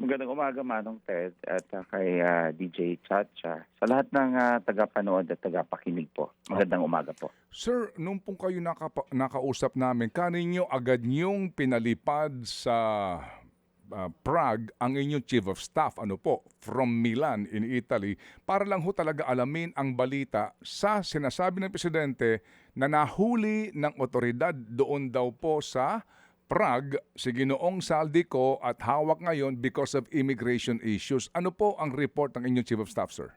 Magandang umaga, Manong Ted, at kay DJ Chacha. Sa lahat ng tagapanood at tagapakinig po, magandang umaga po. Sir, nung pong kayo nakausap namin, kaninyo agad niyong pinalipad sa Prague ang inyong Chief of Staff, ano po, from Milan in Italy, para lang ho talaga alamin ang balita sa sinasabi ng Presidente na nahuli ng otoridad doon daw po sa Prague si Ginoong Saldico at hawak ngayon because of immigration issues. Ano po ang report ng inyong Chief of Staff, sir?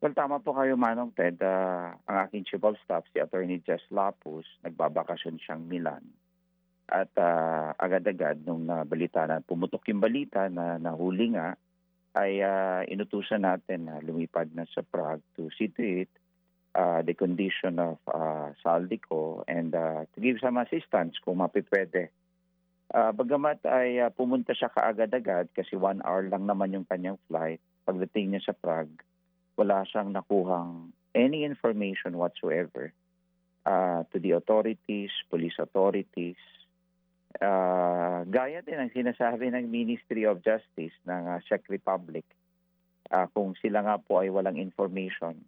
Well, tama po kayo, Manong Ted. Ang aking Chief of Staff, si Attorney Jess Lapus, nagbabakasyon siyang Milan. At agad-agad nung balita na pumutok yung balita na nahuli nga, ay inutusan natin na lumipad na sa Prague to see to it the condition of Saldico and to give some assistance kung mapipwede. Bagamat ay pumunta siya kaagad-agad kasi 1 hour lang naman yung kanyang flight, pagdating niya sa Prague, wala siyang nakuhang any information whatsoever to the authorities, police authorities. Gaya din ang sinasabi ng Ministry of Justice ng Czech Republic. Kung sila nga po ay walang information,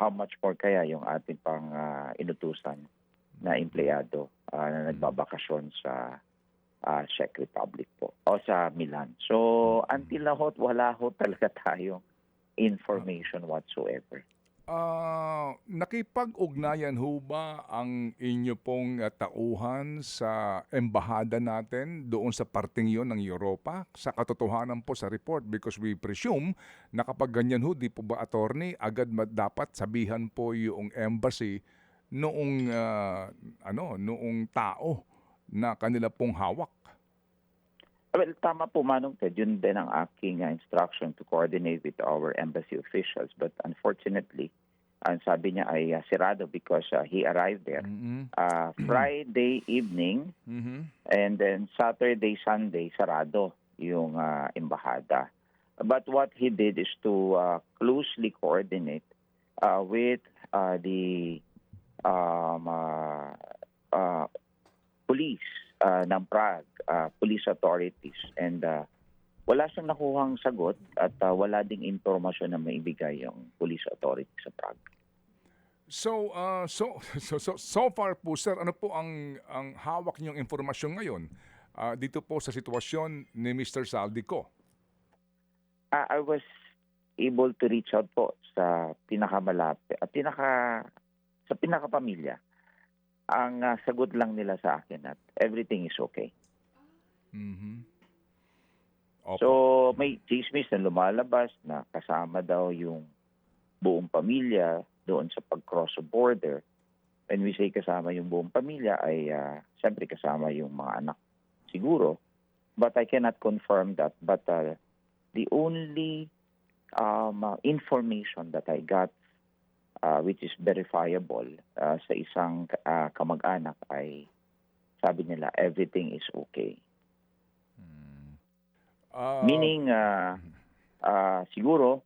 how much more kaya yung ating pang inutusan na empleyado na nagbabakasyon sa Czech Republic po o sa Milan. So until now, wala ho talaga tayong information whatsoever. Nakipag-ugnayan ho ba ang inyo pong tauhan sa embahada natin doon sa parting yon ng Europa? Sa katotohanan po sa report, because we presume na kapag ganyan ho, di po ba, attorney, agad dapat sabihan po yung embassy noong, noong tao na kanila pong hawak. Well, tama po, Manong Ted. Yun din ang aking instruction to coordinate with our embassy officials. But unfortunately, ang sabi niya ay sirado because he arrived there Friday evening and then Saturday, Sunday, sarado yung embahada. But what he did is to closely coordinate with the police ng Prague, police authorities, and wala siyang nakuhang sagot at wala ding impormasyon na maibigay yung police authorities sa Prague. So far po, sir, ano po ang hawak niyong impormasyon ngayon dito po sa sitwasyon ni Mr. Saldico? I was able to reach out po sa pinakamalapit at sa pinakapamilya. Ang sagot lang nila sa akin at everything is okay. So may chismis na lumalabas na kasama daw yung buong pamilya doon sa pag-cross border. When we say kasama yung buong pamilya ay siyempre kasama yung mga anak siguro. But I cannot confirm that. But the only information that I got which is verifiable sa isang kamag-anak ay sabi nila everything is okay. Meaning siguro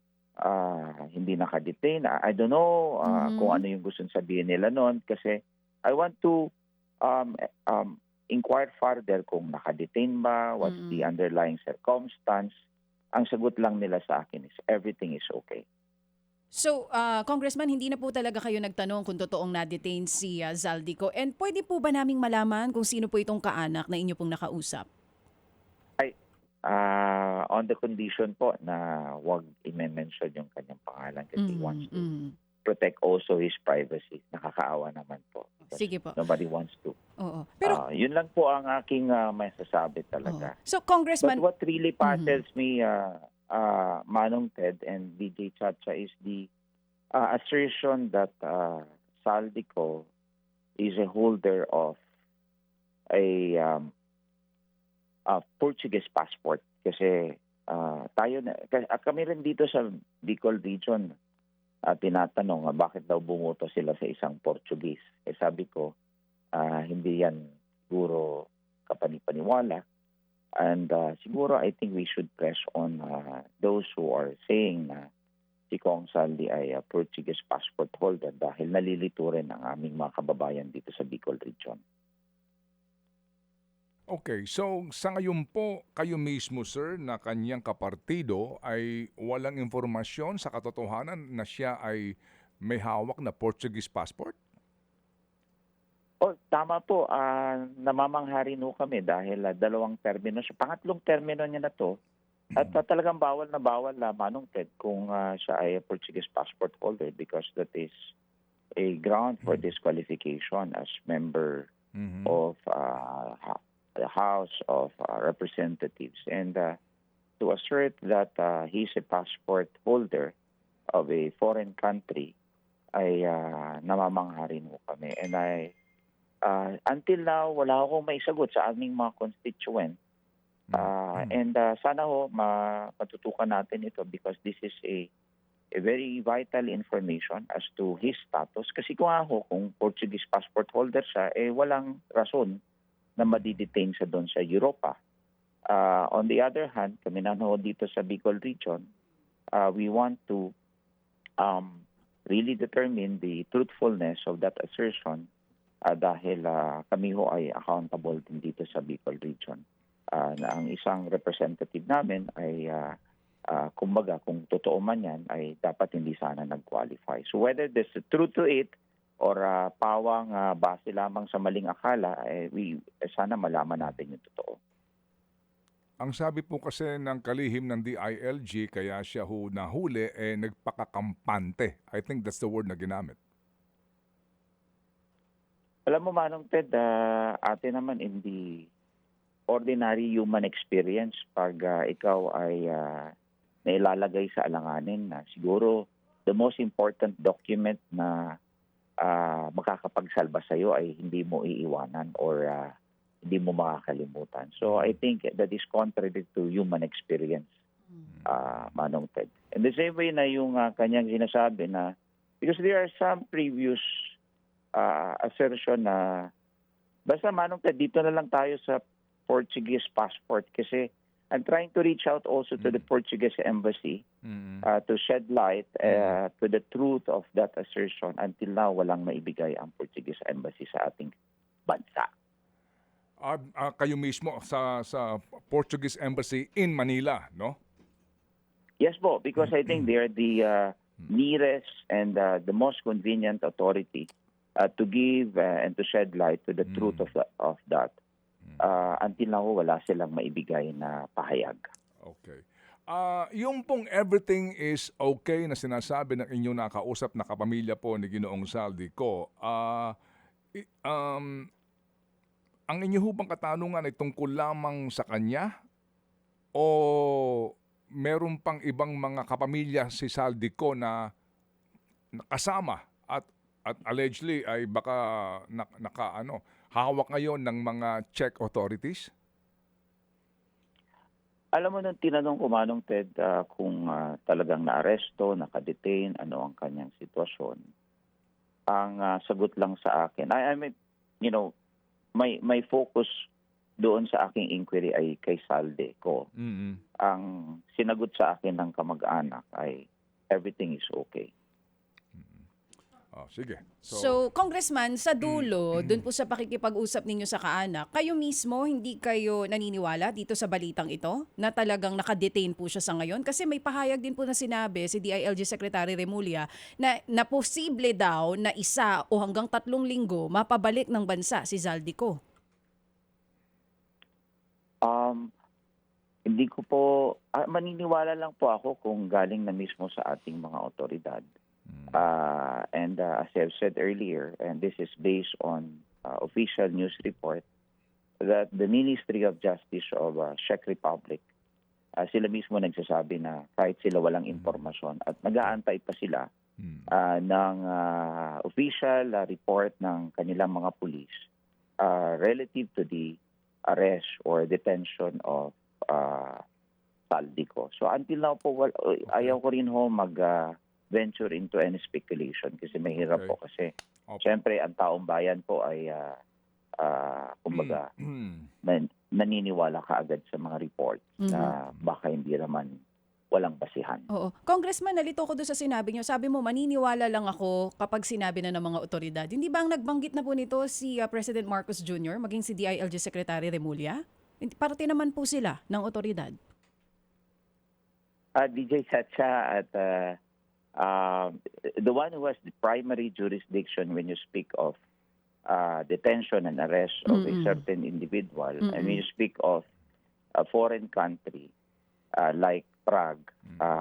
hindi naka-detain. I don't know kung ano yung gustong sabihin nila noon kasi I want to inquire further kung naka-detain ba, what's the underlying circumstance. Ang sagot lang nila sa akin is everything is okay. So, Congressman, hindi na po talaga kayo nagtanong kung totoong na-detain si Saldico. And pwede po ba naming malaman kung sino po itong kaanak na inyo pong nakausap? Ay, on the condition po na wag i-mention yung kanyang pangalan kasi he wants to protect also his privacy. Nakakaawa naman po. Sige po. Nobody wants to. Oo. Pero, yun lang po ang aking masasabi talaga. So, Congressman... But what really puzzles me, Manong Ted and DJ Chacha, is the assertion that Saldico is a holder of a Portuguese passport. Kasi kami rin dito sa Bicol region, tinatanong bakit daw bumoto sila sa isang Portuguese. Sabi ko, hindi yan siguro kapanipaniwala. And siguro I think we should press on those who are saying na si Kong Saldi ay Portuguese passport holder dahil nalilito rin ang aming mga kababayan dito sa Bicol region. Okay, so sa ngayon po, kayo mismo sir na kanyang kapartido ay walang impormasyon sa katotohanan na siya ay may hawak na Portuguese passport? Oh, tama po. Namamangha rin ho kami dahil dalawang termino siya. Pangatlong termino niya na 'to at talagang bawal na Manong Ted kung siya ay Portuguese passport holder because that is a ground for disqualification as member Mhm. of the House of Representatives. And to assert that he's a passport holder of a foreign country ay namamangha rin ho kami. And until now, wala akong maisagot sa aming mga constituent. And sana ho matutukan natin ito because this is a very vital information as to his status. Kasi kung Portuguese passport holder siya, walang rason na madidetain siya doon sa Europa. On the other hand, kami na ho dito sa Bicol region, we want to really determine the truthfulness of that assertion dahil kami ho ay accountable din dito sa Bicol region. Na ang isang representative namin ay kumbaga kung totoo man yan ay dapat hindi sana nag-qualify. So whether there's a truth to it or pawang base lamang sa maling akala, sana malaman natin yung totoo. Ang sabi po kasi ng kalihim ng DILG kaya siya ho nahuli nagpakakampante. I think that's the word na ginamit. Alam mo Manong Ted, atin naman in the ordinary human experience pag ikaw ay nailalagay sa alanganin na siguro the most important document na makakapagsalba sa iyo ay hindi mo iiwanan or hindi mo makakalimutan. So I think that is contrary to human experience, Manong Ted. In the same way na yung kanyang sinasabi na because there are some previous assertion na basta Manong Ted, dito na lang tayo sa Portuguese passport kasi I'm trying to reach out also to the Portuguese embassy to shed light to the truth of that assertion. Until now, walang maibigay ang Portuguese embassy sa ating bansa. Kayo mismo sa Portuguese Embassy in Manila, no? Yes po, because I think they're the nearest and the most convenient authority to give and to shed light to the truth of that. Until now, wala silang maibigay na pahayag. Okay. Yung pong everything is okay na sinasabi ng inyong nakausap na kapamilya po ni Ginoong Zaldico, ang inyo hubang katanungan ay tungkol lamang sa kanya o meron pang ibang mga kapamilya si Zaldico na kasama at allegedly ay baka hawak ngayon ng mga Czech authorities? Alam mo nung tinanong ko Manong Ted kung talagang naaresto, nakadetain, ano ang kanyang sitwasyon. Ang sagot lang sa akin, I mean, you know, my focus doon sa aking inquiry ay kay Zaldico. Ang sinagot sa akin ng kamag-anak ay everything is okay. Sige. So, Congressman, sa dulo, dun po sa pakikipag-usap ninyo sa kaanak, kayo mismo, hindi kayo naniniwala dito sa balitang ito na talagang nakadetain po siya sa ngayon? Kasi may pahayag din po na sinabi si DILG Secretary Remulla na posible daw na 1 o hanggang 3 linggo mapabalik ng bansa si Zaldico. Hindi ko po, maniniwala lang po ako kung galing na mismo sa ating mga otoridad. And as I've said earlier, and this is based on official news report, that the Ministry of Justice of Czech Republic, sila mismo nagsasabi na kahit sila walang impormasyon at nag-aantay pa sila ng official report ng kanilang mga pulis relative to the arrest or detention of Zaldico. So until now po, ayaw ko rin ho venture into any speculation kasi mahirap po kasi siyempre ang taong bayan po ay kumbaga naniniwala kaagad sa mga report na baka hindi naman walang basihan. Oo. Congressman, nalito ko doon sa sinabi niyo. Sabi mo, maniniwala lang ako kapag sinabi na ng mga otoridad. Hindi ba ang nagbanggit na po nito si President Marcos Jr., maging si DILG Secretary Remulla? Parte naman po sila ng otoridad. DJ Chacha at the one who has the primary jurisdiction when you speak of detention and arrest of a certain individual, and when you speak of a foreign country like Prague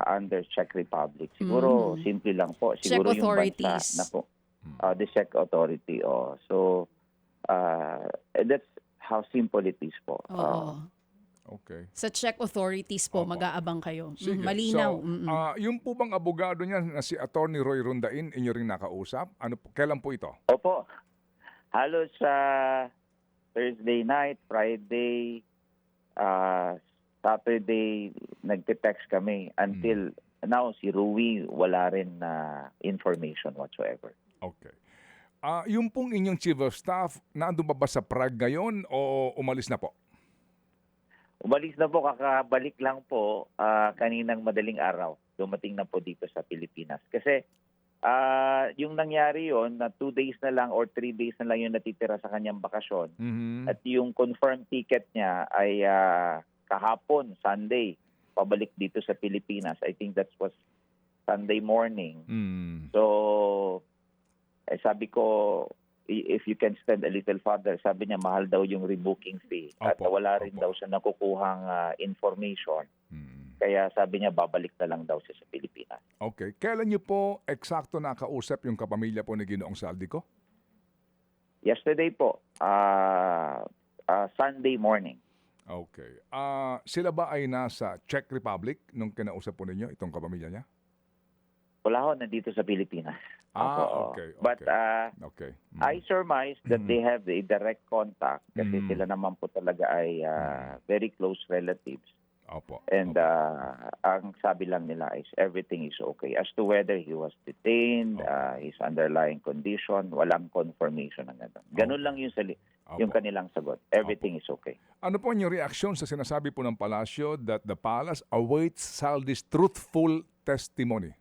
under Czech Republic, siguro simple lang po. Siguro Czech yung authorities. bansa na po, the Czech authority. So that's how simple it is po. Oo. Okay. Sa Czech authorities po, Opo. mag-aabang kayo. Sige. Malinaw. So, yung po bang abogado niya na si Attorney Roy Rondain, inyo ring nakausap? Kailan po ito? Opo. Halos sa Thursday night, Friday, Saturday, nagte-text kami. Until now, si Rui wala rin na information whatsoever. Okay. Yung pong inyong Chief of Staff, nandun ba sa Prague ngayon o umalis na po? Umalis na po, kakabalik lang po kaninang madaling araw. Dumating na po dito sa Pilipinas. Kasi yung nangyari yon na 2 days na lang or 3 days na lang yung natitira sa kanyang bakasyon. At yung confirmed ticket niya ay kahapon, Sunday, pabalik dito sa Pilipinas. I think that was Sunday morning. So, sabi ko, if you can spend a little further, sabi niya mahal daw yung rebooking fee. At wala rin daw siya nakukuhang information. Kaya sabi niya babalik na lang daw siya sa Pilipinas. Okay. Kailan niyo po eksakto nakausap yung kapamilya po ni Ginoong Saldico? Yesterday po, Sunday morning. Okay. Sila ba ay nasa Czech Republic nung kinausap po ninyo itong kapamilya niya? Wala ho, nandito sa Pilipinas. Okay. But Okay. I surmise that they have a direct contact kasi sila naman po talaga ay very close relatives. Opo. And ang sabi lang nila is everything is okay. As to whether he was detained, his underlying condition, walang confirmation ng gano'n. Ganun lang yung kanilang sagot. Everything is okay. Ano po yung reaksyon sa sinasabi po ng palasyo that the palace awaits Saldi's truthful testimony?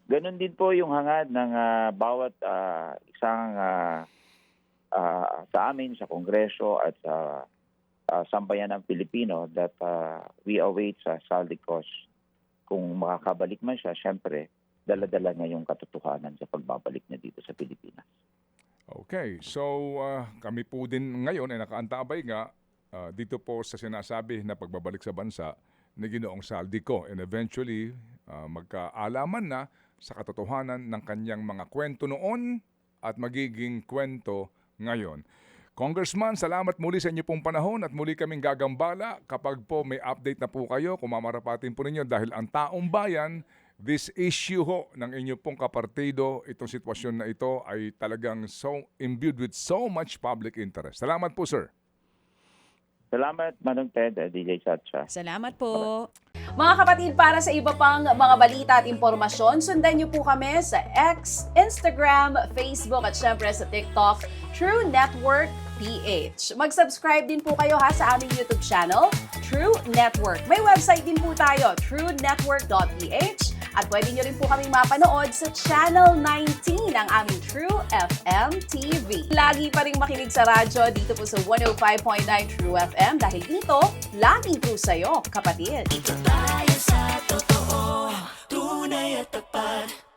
Ganun din po yung hangad ng bawat isang sa amin, sa Kongreso at sa sambayan ng Pilipino that we await sa Saldicos. Kung makakabalik man siya, syempre, dala-dala niya yung katotohanan sa pagbabalik niya dito sa Pilipinas. Okay. So, kami po din ngayon ay nakaantabay nga dito po sa sinasabi na pagbabalik sa bansa ni Ginoong Saldico. And eventually, magkaalaman na sa katotohanan ng kanyang mga kwento noon at magiging kwento ngayon. Congressman, salamat muli sa inyo pong panahon at muli kaming gagambala kapag po may update na po kayo, kung mamarapatin po ninyo dahil ang taong bayan, this issue ho ng inyo pong kapartido, itong sitwasyon na ito ay talagang so imbued with so much public interest. Salamat po, sir. Salamat, Manong Ted, DJ Chacha. Salamat po. Mga kapatid, para sa iba pang mga balita at impormasyon, sundan niyo po kami sa X, Instagram, Facebook at syempre sa TikTok, True Network PH. Mag-subscribe din po kayo sa aming YouTube channel, True Network. May website din po tayo, truenetwork.ph, at pwede niyo rin po kaming mapanood sa Channel 19 ng aming True FM TV. Lagi pa rin makinig sa radyo dito po sa 105.9 True FM dahil dito, laging true sa'yo, kapatid. Dito tayo sa totoo, tunay at tapat.